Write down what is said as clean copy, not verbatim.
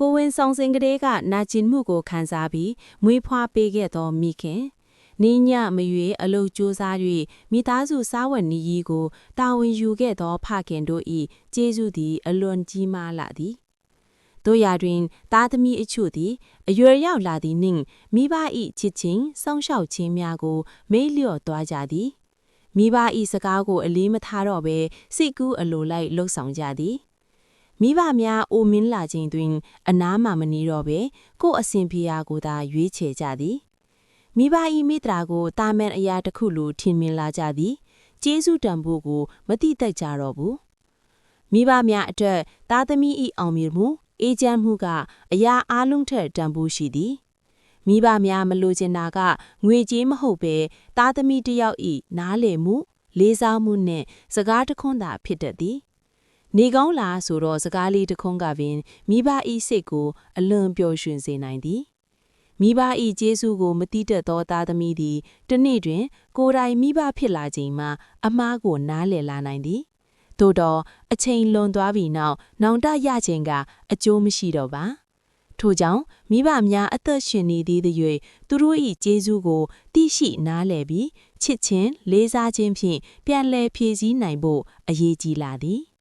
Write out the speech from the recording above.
ကိုဝင်ဆောင်စင်ကလေးကနာကျင်မှုကိုခံစားပြီးမွေးဖွားပေးခဲ့သောမိခင်နင်းညမရွေအလုတ်ကြိုးစား၍မိသားစုစားဝတ်နေရေးကိုတာဝန်ယူခဲ့သောဖခင်တို့၏ကျေးဇူးသည်အလွန်ကြီးမားလာသည်တို့ရာတွင်သားသမီးအချို့သည်အရွယ်ရောက်လာသည်နှင့်မိဘ၏ချစ်ချင်းစောင့်ရှောက်ခြင်းများကိုမေ့လျော့သွားကြသည်မိဘ၏စကားကိုအလေးမထားတော့ဘဲစိတ်ကူးအလိုလိုက်လှုပ်ဆောင်ကြသည်မိဘများအိုမင်းလာခြင်းတွင်အနားမှမနေတော့ဘဲကိုယ်အစဉ်ပြေရာကိုသာရွေးချယ်ကြသည်မိဘ၏မိတ္တရာကိုတာမန်အရာတစ်ခုလိုထင်မြင်လာကြသည်ကျေးဇူးတန်ဖို့ကိုမတိတက်ကြတော့ဘူးမိဘများအတွက်သားသမီး၏အောင်မြင်မှုအေးချမ်းမှုကအရာအလုံးထက်တန်ဖိုးရှိသည်မိဘများမလိုချင်တာကငွေကြေးမဟုတ်ဘဲသားသမီးတစ်ယောက်၏နားလည်မှုလေးစားမှုနှင့်စကားတခွန်းသာဖြစ်တတ်သည်နေကောင်းလားဆိုတော့စကားလေးတခွန်းကပင်မိဘ၏စိတ်ကိုအလွန်ပျော်ရွှင်စေနိုင်သည်မိဘ၏ကျေးဇူးကိုမတိတက်သောသားသမီးသည်တနေ့တွင်ကိုယ်တိုင်မိဘဖြစ်လာချိန်မှာအမှားကိုနားလည်လာနိုင်သည်သို့တော့အချိန်လွန်သွားပြီးနောက်နောင်တရခြင်းကအကျိုးမရှိတော့ပါထို့ကြောင့်မိဘများအသက်ရှင်နေသေးသည်၍သူတို့၏ကျေးဇူးကိုသိရှိနားလည်ပြီးချစ်ချင်းလေးစားခြင်းဖြင့်ပြန်လည်ဖြည့်ဆည်းနိုင်ဖို့အရေးကြီးလာသည်